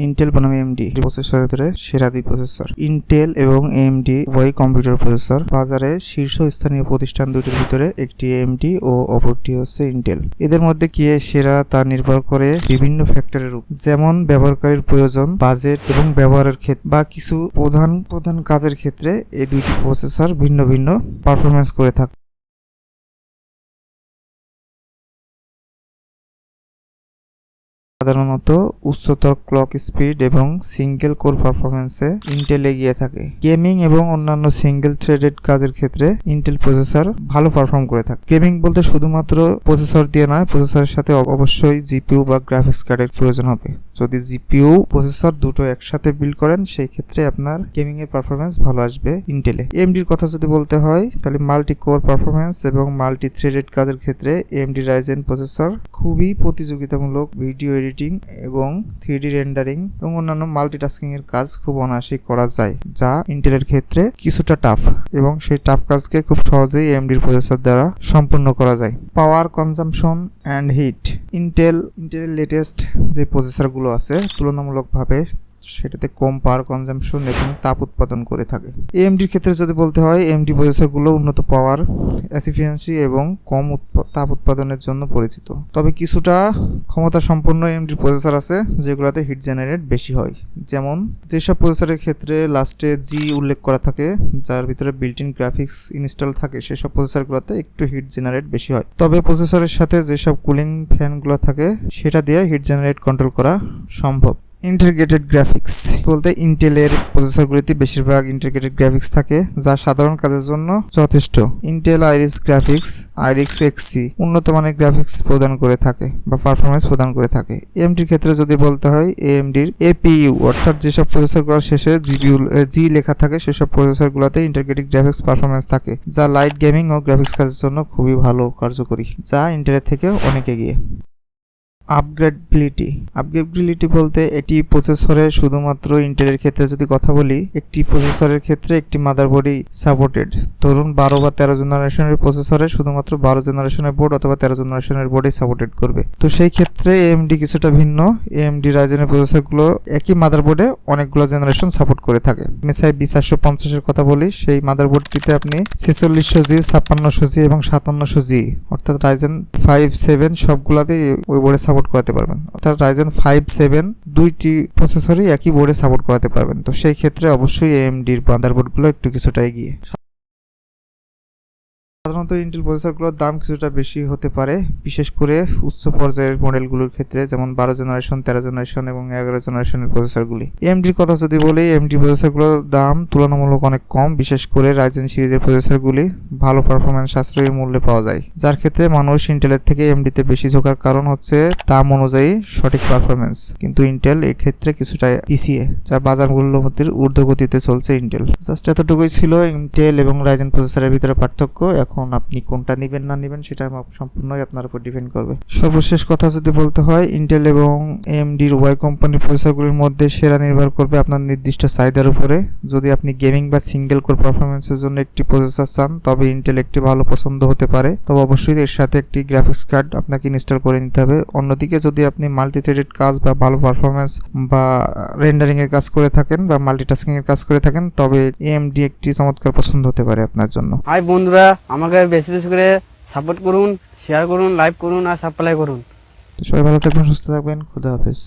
Intel বনাম AMD প্রসেসরের ভিতরে সেরা দুই প্রসেসর। ইন্টেল এবং এএমডি উভয় কম্পিউটার প্রসেসর। বাজারে শীর্ষস্থানীয় প্রতিষ্ঠান দুটির ভিতরে একটি এএমডি ও অপরটি হচ্ছে ইন্টেল। এদের মধ্যে কে সেরা তা নির্ভর করে বিভিন্ন ফ্যাক্টরের উপর, যেমন ব্যবহারকারীর প্রয়োজন, বাজেট এবং ব্যবহারের ক্ষেত্রে বা কিছু প্রধান কাজের ক্ষেত্রে এই দুইটি প্রসেসর ভিন্ন ভিন্ন পারফরমেন্স করে থাকে। সাধারণত উচ্চতর ক্লক স্পিড এবং সিঙ্গেল কোর পারফরমেন্সে ইন্টেল এগিয়ে থাকে। গেমিং এবং অন্যান্য সিঙ্গেল থ্রেডেড কাজের ক্ষেত্রে ইন্টেল প্রসেসর ভালো পারফর্ম করে থাকে। গেমিং বলতে শুধুমাত্র প্রসেসর দিয়ে নয়, প্রসেসরের সাথে অবশ্যই জিপিইউ বা গ্রাফিক্স কার্ডের প্রয়োজন হবে। যদি জিপিইউ প্রসেসর দুটো একসাথে বিল্ড করেন সেই ক্ষেত্রে আপনার গেমিং এর পারফরমেন্স ভালো আসবে ইন্টেলে। এএমডির কথা যদি বলতে হয় তাহলে মাল্টি কোর পারফরমেন্স এবং মাল্টি থ্রেডেড কাজের ক্ষেত্রে এএমডি রাইজেন প্রসেসর খুবই প্রতিযোগিতামূলক। ভিডিও এডিটিং এবং 3D রেন্ডারিং এবং অন্যান্য মাল্টিটাস্কিং এর কাজ খুব অনায়াসেই করা যায়, যা ইন্টেলের ক্ষেত্রে কিছুটা টাফ, এবং সেই টাফ কাজকে খুব সহজেই এএমডির প্রসেসর দ্বারা সম্পূর্ণ করা যায়। Power consumption and heat. ইন্টেলের লেটেস্ট যে প্রসেসরগুলো আছে তুলনামূলকভাবে সেটাতে কম পাওয়ার কনজাম্পশন এবং তাপ উৎপাদন করে থাকে। এএমডির ক্ষেত্রে যদি বলতে হয়, এএমডি প্রসেসরগুলো উন্নত পাওয়ার এফিসিয়েন্সি এবং কম তাপ উৎপাদনের জন্য পরিচিত। তবে কিছুটা ক্ষমতা সম্পন্ন এএমডি প্রসেসর আছে যেগুলোতে হিট জেনারেট বেশি হয়। যেমন যেসব প্রসেসরের ক্ষেত্রে লাস্টে জি উল্লেখ করা থাকে, যার ভিতরে বিল্ট ইন গ্রাফিক্স ইনস্টল থাকে, সেসব প্রসেসরগুলোতে একটু হিট জেনারেট বেশি হয়। তবে প্রসেসরের সাথে যেসব কুলিং ফ্যানগুলো থাকে সেটা দিয়ে হিট জেনারেট কন্ট্রোল করা সম্ভব। ইন্টিগ্রেটেড গ্রাফিক্স বলতে ইন্টেলের প্রসেসরগুলিতে বেশিরভাগ ইন্টিগ্রেটেড গ্রাফিক্স থাকে, যা সাধারণ কাজের জন্য যথেষ্ট। ইন্টেল আইরিস গ্রাফিক্স, আইরিক্স এক্সি উন্নত মানের গ্রাফিক্স প্রদান করে থাকে বা পারফরমেন্স প্রদান করে থাকে। এএমডির ক্ষেত্রে যদি বলতে হয়, এএমডির এপিইউ অর্থাৎ যেসব প্রসেসরগুলোর শেষে জি লেখা থাকে সেসব প্রসেসরগুলোতে ইন্টিগ্রেটেড গ্রাফিক্স পারফরমেন্স থাকে, যা লাইট গেমিং ও গ্রাফিক্স কাজের জন্য খুবই ভালো কার্যকরী, যা ইন্টেলের থেকে অনেক এগিয়ে। আপগ্রেডেবিলিটি বলতে একটি প্রসেসরে শুধুমাত্র ইন্টেলের ক্ষেত্রে যদি কথা বলি, একটি প্রসেসরের ক্ষেত্রে একটি মাদারবোর্ডই সাপোর্টেড। ধরুন 12 বা 13 জেনারেশনের প্রসেসরে শুধুমাত্র 12 জেনারেশনের বোর্ড অথবা 13 জেনারেশনের বোর্ডই সাপোর্টেড করবে। তো সেই ক্ষেত্রে এএমডি কিছুটা ভিন্ন। এএমডি রাইজেনের প্রসেসরগুলো একই মাদারবোর্ডে অনেকগুলো জেনারেশন সাপোর্ট করে থাকে। MSI B450 এর কথা বলি, সেই মাদারবোর্ডটিতে আপনি 4600G, 5600G এবং 5700G অর্থাৎ রাইজেন 5, 7 সবগুলাতেই ওই বোর্ডে সাপোর্ট করাতে পারবেন। অর্থাৎ রাইজেন 5, 7 দুইটি প্রসেসরই একই বোর্ডে সাপোর্ট করাতে পারবেন। তো সেই ক্ষেত্রে অবশ্যই এএমডির মাদারবোর্ডগুলো একটু কিছুটা এগিয়ে। সাধারণত ইন্টেল প্রসেসরগুলোর দাম কিছুটা বেশি হতে পারে, বিশেষ করে উচ্চ পর্যায়ের মডেলগুলোর ক্ষেত্রে, যেমন 12 জেনারেশন, 13 জেনারেশন এবং 11 জেনারেশনের প্রসেসরগুলি। এএমডির কথা যদি বলি, এএমডি প্রসেসরগুলোর দাম তুলনামূলক অনেক কম, বিশেষ করে রাইজেন সিরিজের প্রসেসরগুলি ভালো পারফরমেন্স সাশ্রয়ী মূল্যে পাওয়া যায়, যার ক্ষেত্রে মানুষ ইন্টেলের থেকে এএমডিতে বেশি ঝোঁকার কারণ হচ্ছে দাম অনুযায়ী সঠিক পারফরমেন্স। কিন্তু ইন্টেল এই ক্ষেত্রে কিছুটা পিছিয়ে, যা বাজার মূল্যমতির ঊর্ধ্বগতিতে চলছে ইন্টেল। জাস্ট এতটুকুই ছিল ইন্টেল এবং রাইজেন প্রসেসরের ভিতরে পার্থক্য। এখন আপনি কোনটা নেবেন না নেবেন সেটা সম্পূর্ণই আপনার উপর ডিপেন্ড করবে। সর্বশেষ কথা যদি বলতে হয়, ইন্টেল এবং এএমডির উভয় কোম্পানির প্রসেসরগুলির মধ্যে সেরা নির্ভর করবে আপনার নির্দিষ্ট চাহিদার উপরে। যদি আপনি গেমিং বা সিঙ্গেল কোর পারফরমেন্সের জন্য একটি প্রসেসর চান, তবে ইন্টেল একটি ভালো পছন্দ হতে পারে, তবে অবশ্যই এর সাথে একটি গ্রাফিক্স কার্ড আপনাকে ইনস্টল করে নিতে হবে। অন্যদিকে যদি আপনি মাল্টি থ্রেডেড কাজ বা ভালো পারফরমেন্স বা রেন্ডারিং এর কাজ করে থাকেন বা মাল্টিটাস্কিং এর কাজ করে থাকেন, তবে এএমডি একটি চমৎকার পছন্দ হতে পারে আপনার জন্য। হাই বন্ধুরা, আমাকে বেশি বেশি করে সাপোর্ট করুন, শেয়ার করুন, লাইক করুন আর সাবস্ক্রাইব করুন। তো সবাই ভালো থাকবেন, সুস্থ থাকবেন, খুদা হাফেজ।